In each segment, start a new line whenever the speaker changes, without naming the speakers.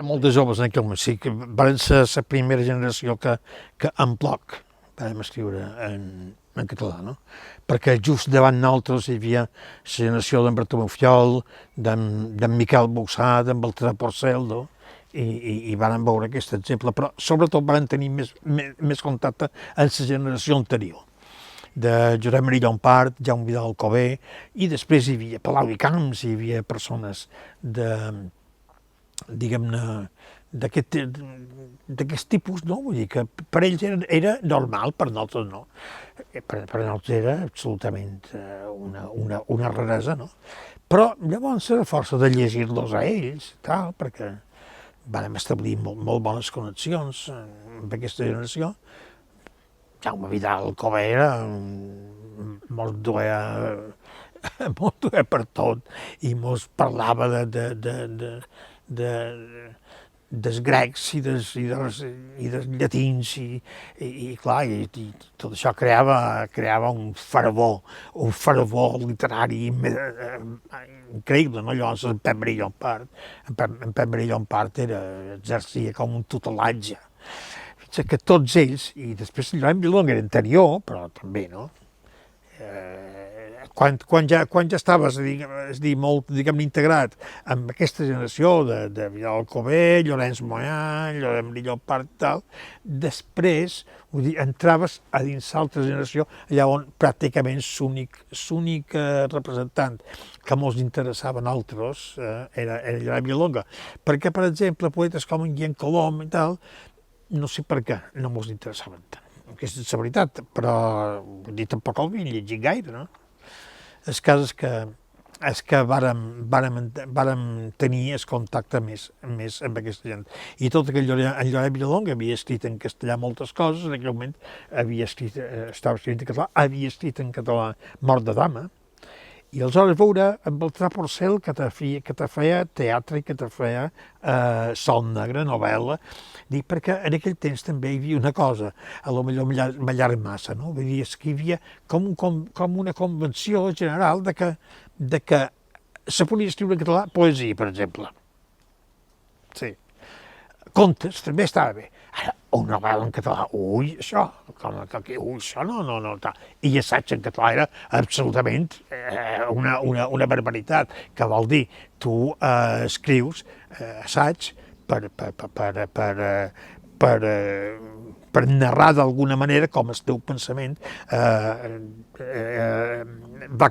Molt de joves en aquell moment, sí, que van ser la primera generació que en bloc vam escriure en català, no? Perquè just davant nosaltres hi havia la generació d'en Bartomeu Fiol, d'en Miquel Boixà, d'en Baltasar Porcel, i van veure aquest exemple, però sobretot van tenir més contacte amb la generació anterior, de Josep Maria Llompart, Jaume Vidal Alcover, i després hi havia Palau i Camps, hi havia persones de, diguem-ne, d'aquest tipus, no? Vull dir que per ells era normal, per nosaltres no. Per nosaltres era absolutament una raresa, no? Però llavors, a força de llegir-los a ells, tal, perquè vam establir molt bones connexions amb aquesta generació, Jaume Vidal Covera mos duia, mos duia per tot i mos parlava de, dels grecs dels llatins i clar, i tot això creava un fervor literari increïble, no? Llavors en Pep Maria Llompart, en Pep Maria Llompart exercia com un tutelatge. Fins que tots ells, i després el Joan Vilong era anterior, però també, no? Quan ja estaves, molt, integrat amb aquesta generació de Vidal Alcover, Llorenç Moyà, Llorenç Llompart i tal, després, vull dir, entraves a dins l'altra generació, allà on pràcticament l'únic representant que ens interessava a nosaltres era Llorenç Vilonga. Perquè, per exemple, poetes com en Guillem Colom i tal, no sé per què no ens interessaven tant. Aquesta és la veritat, però vull dir, tampoc el havia llegit gaire, no? El cas és que vàrem tenir el contacte més amb aquesta gent. I tot que en Lloret Villalonga havia escrit en castellà moltes coses, en aquell moment estava escrit en català, havia escrit en català Mort de Dama, i aleshores veure en Baltasar Porcel que te feia teatre i que te feia Sol Negre, novel·la, perquè en aquell temps també hi havia una cosa, a lo millor m'allarg massa, no? Vull dir, és que hi havia com una convenció general de que se podia escriure en català poesia, per exemple. Sí. Contes també estava bé. Ara, una novel·la en català, ui, això, això no, tal. I assaig en català era absolutament una barbaritat, que vol dir, tu escrius assaig per narrar d'alguna manera com el teu pensament va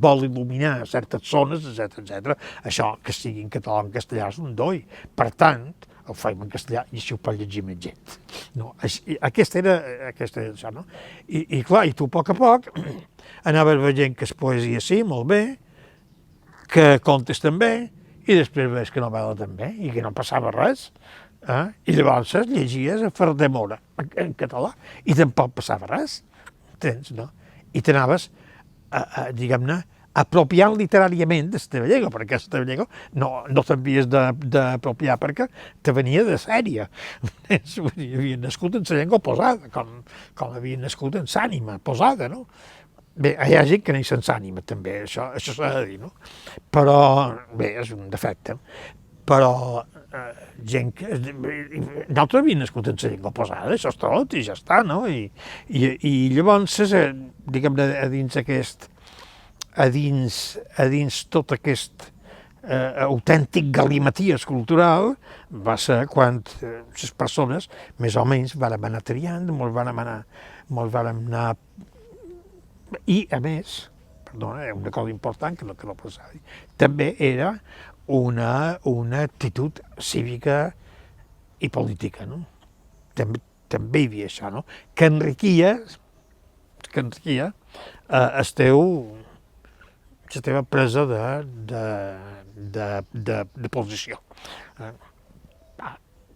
vol il·luminar certes zones, etc. Això, que sigui en català o en castellà, és un doi. Per tant, ho fem en castellà i així ho pot llegir més gent. No, aquesta era això, no? I clar, i tu a poc anaves veient que és poesia sí, molt bé, que contes també, i després veus que novel·la també, i que no passava res. I llavors llegies a Fardemora en català, i tampoc passava res. Entens, no? I t'anaves, diguem-ne, apropiant literàriament d'Esteve Llego, perquè Esteve Llego no t'havies d'apropiar perquè te venia de sèrie. Havia nascut en la llengua posada, com havia nascut en l'ànima posada, no? Bé, hi ha gent que neix sense ànima, també, això s'ha de dir, no? Però, bé, és un defecte. Però gent que... Nosaltres havíem nascut en la llengua posada, això és tot, i ja està, no? I llavors, diguem-ne, a dins tot aquest autèntic galimaties cultural va ser quan les persones més o menys vàrem anar triant, molt vàrem anar... I, a més, perdona, una cosa important que no pensava dir, també era una actitud cívica i política, no? També hi havia això, no? Que enriquia la teva presa de posició.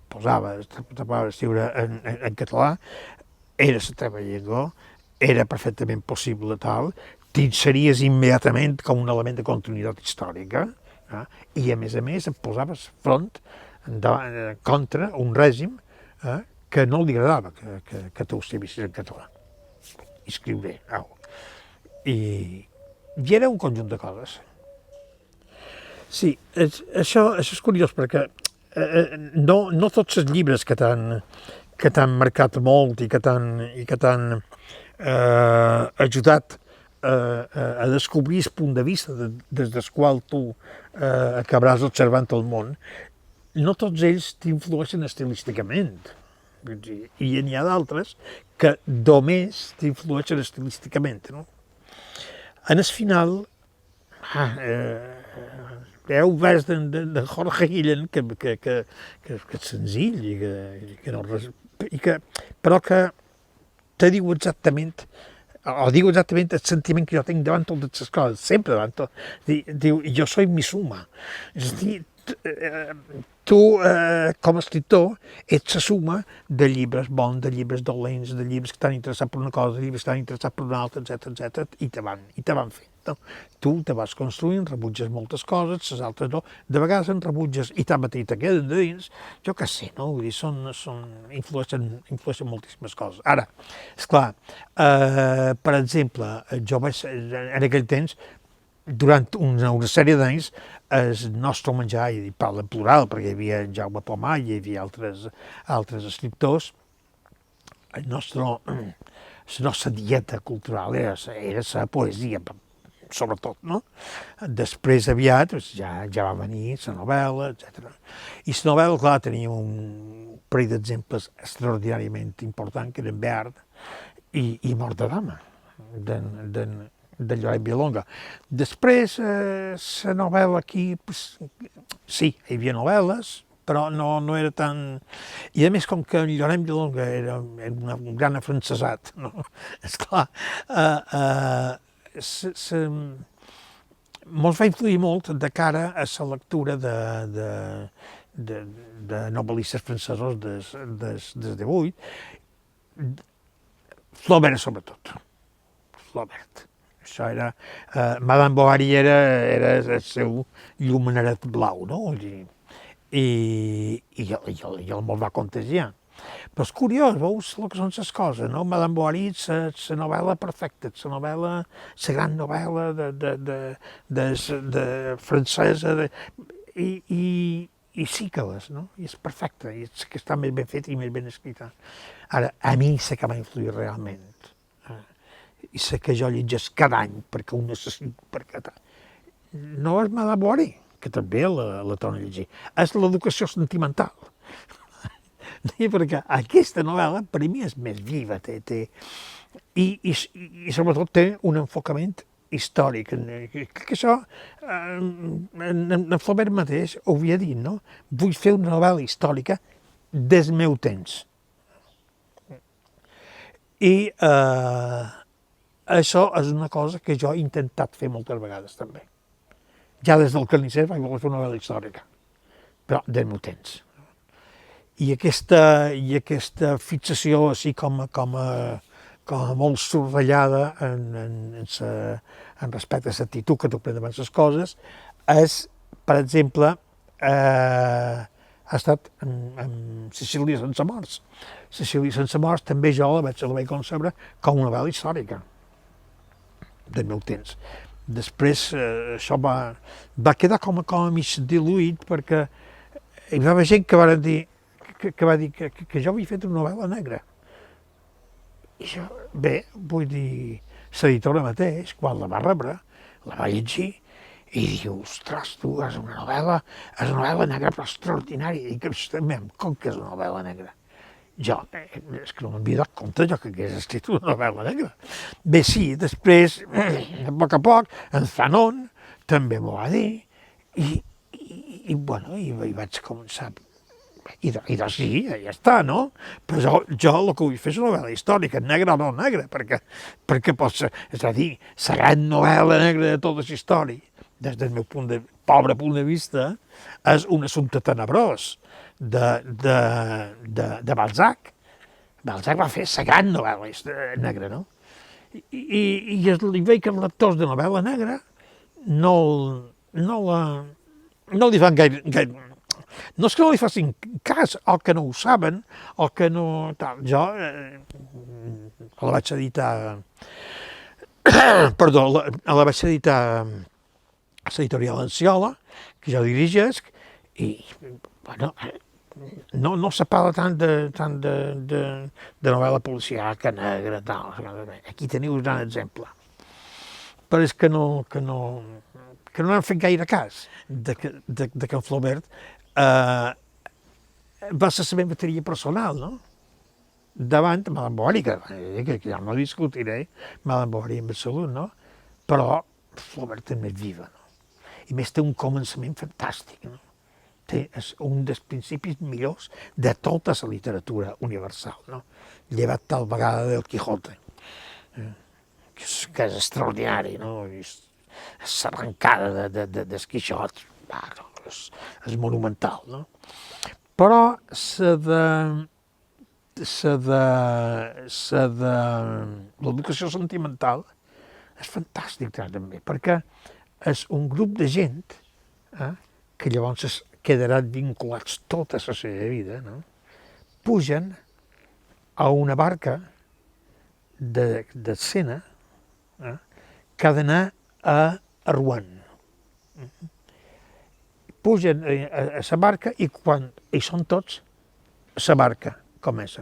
Posava a escriure en català, era la teva llengua, era perfectament possible tal, t'inseries immediatament com un element de continuïtat històrica, i a més et posaves front contra un règim que no li agradava que tu escrivissis en català. I escriure. I era un conjunt de coses. Sí, això és curiós perquè no tots els llibres que t'han marcat molt i que t'han ajudat a descobrir el punt de vista des del qual tu acabaràs observant el món, no tots ells t'influeixen estilísticament. I n'hi ha d'altres que només t'influeixen estilísticament. No? En el final, heu vist de Jorge Guillén que és senzill però que te diu exactament el sentiment que jo tinc davant totes les coses, sempre davant tot. Diu, jo soy mi suma. És a dir, tu, com a escriptor, ets la suma de llibres bons, de llibres dolents, de llibres que t'han interessat per una cosa, de llibres que t'han interessat per una altra, etc. I te van fent. No? Tu te vas construint, rebutges moltes coses, les altres no. De vegades en rebutges i tanmateix te queden de dins, jo què sé, no? Vull dir, influeixen moltíssimes coses. Ara, esclar, per exemple, jo vaig, en aquell temps, durant una sèrie d'anys, el nostre menjar, i parla en plural, perquè hi havia en Jaume Pomar, hi havia altres escriptors, la nostra dieta cultural era la poesia, sobretot, no? Després, aviat, ja va venir la novel·la, etc. I la novel·la, clar, tenia un parell d'exemples extraordinàriament importants, que eren Verd i Mort de Dama, de Lloret Villalonga. Després, la novel·la aquí, sí, hi havia novel·les, però no era tan... I a més, com que en Lloret Villalonga era un gran afrancesat, no? Esclar, mos va influir molt de cara a la lectura de novel·listes francesos des d'avui, Flaubert sobretot. Flaubert. Això era... Madame Bovary era el seu llumeneret blau, no? I el mos va contagiar. Però és curiós, veus el que són les coses, no? Madame Bovary, la novel·la perfecta, la gran novel·la de francesa, i sí que és, no? I és perfecta, i és que està més ben feta i més ben escrita. Ara, a mi sé que m'ha influït realment, i sé que jo llegeix cada any, perquè ho necessito, no és Madame Bovary, que també la torno a llegir, és l'educació sentimental. Perquè aquesta novel·la, per mi, és més viva, i sobretot té un enfocament històric. Que això, en Flaubert mateix ho havia dit, no? Vull fer una novel·la històrica del meu temps. I això és una cosa que jo he intentat fer moltes vegades, també. Ja des del Carnisser vaig voler fer una novel·la històrica, però del meu temps. I aquesta fixació així com a molt survellada en respecte a l'actitud que tu prens davant les coses és, per exemple, ha estat en Sicília sense morts. Sicília sense morts també jo la vaig concebre com una novel·la històrica del meu temps. Després això va quedar com a mig diluït perquè hi va haver gent que va dir que jo havia fet una novel·la negra. I jo, bé, vull dir, l'editora mateix, quan la va rebre, la va llegir i diu, ostres, tu, és una novel·la negra però extraordinària. I que com que és una novel·la negra? Jo, és que no m'havia donat compte jo que hagués escrit una novel·la negra. Bé, sí, després, a poc, en Fanon també m'ho va dir i vaig començar. I doncs sí, ja està, no? Però jo el que vull fer és una novel·la històrica, negra o no negra, perquè pot ser, és a dir, la gran novel·la negra de tota la història, des del meu pobre punt de vista, és un assumpte tenebrós de Balzac. Balzac va fer la gran novel·la negra, no? I veig que els lectors de novel·la negra no li fan gaire. No és que no li facin cas, el que no ho saben, el que no... Jo la vaig editar... Perdó, la vaig editar a l'editorial Enciola, que jo dirigesc, I, bueno, no se parla tant de novel·la policíaca, negra, tal. Aquí teniu un gran exemple. Però és que no n'han fet gaire cas de que en Flaubert va ser la meva teoria personal, no? Davant Madame Bovary, que ja no discutiré Madame Bovary en absolut, no? Però Flaubert també és viva, no? I més té un començament fantàstic, no? És un dels principis millors de tota la literatura universal, no? Llevat tal vegada del Quijote, que és extraordinari, no? És l'arrencada del Quixot, és monumental, no? Però l'educació sentimental és fantàstic també, perquè és un grup de gent que llavors quedaran vinculats tota la seva vida, no? Pugen a una barca de Sena que ha d'anar a Rouen. Pugen a la barca i quan hi són tots, la barca comença.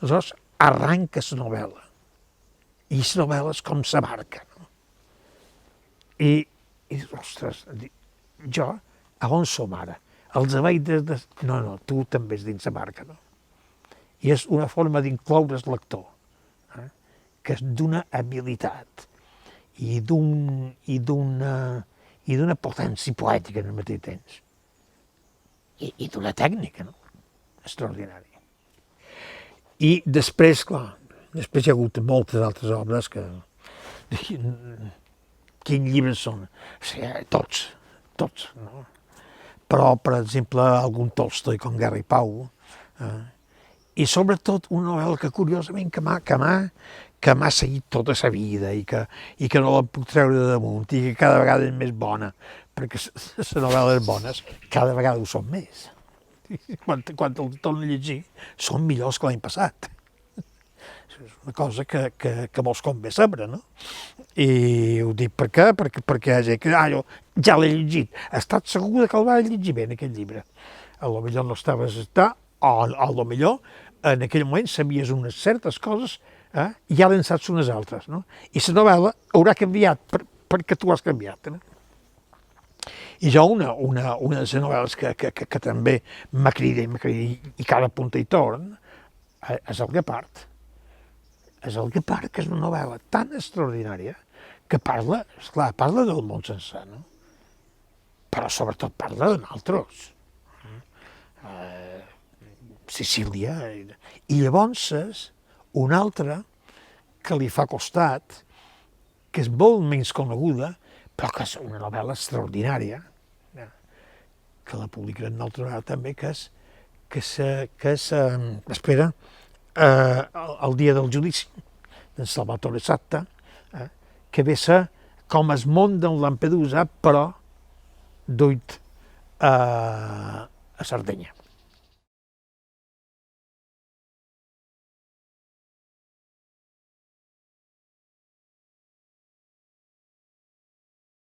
Aleshores arranca la novel·la. I la novel·la és com la barca. No? I ostres, jo, a on som ara? Els veig des de... No, tu també ets dins la barca, no? I és una forma d'incloure el lector, que és d'una habilitat i d'una potència poètica al mateix temps. I d'una tècnica, no? Extraordinària. I després, clar, després hi ha hagut moltes altres obres que... Quins llibres són? O sigui, tots, no? Però, per exemple, algun Tolstoi com Guerra i Pau, i sobretot una novel·la que curiosament que m'ha seguit tota la vida i que no la puc treure de damunt i que cada vegada és més bona, perquè les novel·les bones cada vegada ho són més. Quan el torno a llegir són millors que l'any passat. És una cosa que vols com bé saber, no? I ho dic per què? Perquè hi ha gent que jo ja l'he llegit. He estat segur que el va llegir bé en aquest llibre. A lo millor no estaves estar, o a lo millor en aquell moment sabies unes certes coses i ara en saps unes altres, no? I la novel·la haurà canviat perquè tu has canviat, no? I jo una de les novel·les que també m'ha cridat i cada punta i torn és El Guepard. És El Guepard, que és una novel·la tan extraordinària que parla del món sencer, no? Però sobretot parla de nosaltres. Sicília. I llavors és una altra que li fa costat, que és molt menys coneguda, però que és una novel·la extraordinària, que la publicarem una altra vegada també, que és El dia del judici, d'en Salvatore Satta, que ve a ser com el món d'en Lampedusa, però duit a Sardenya.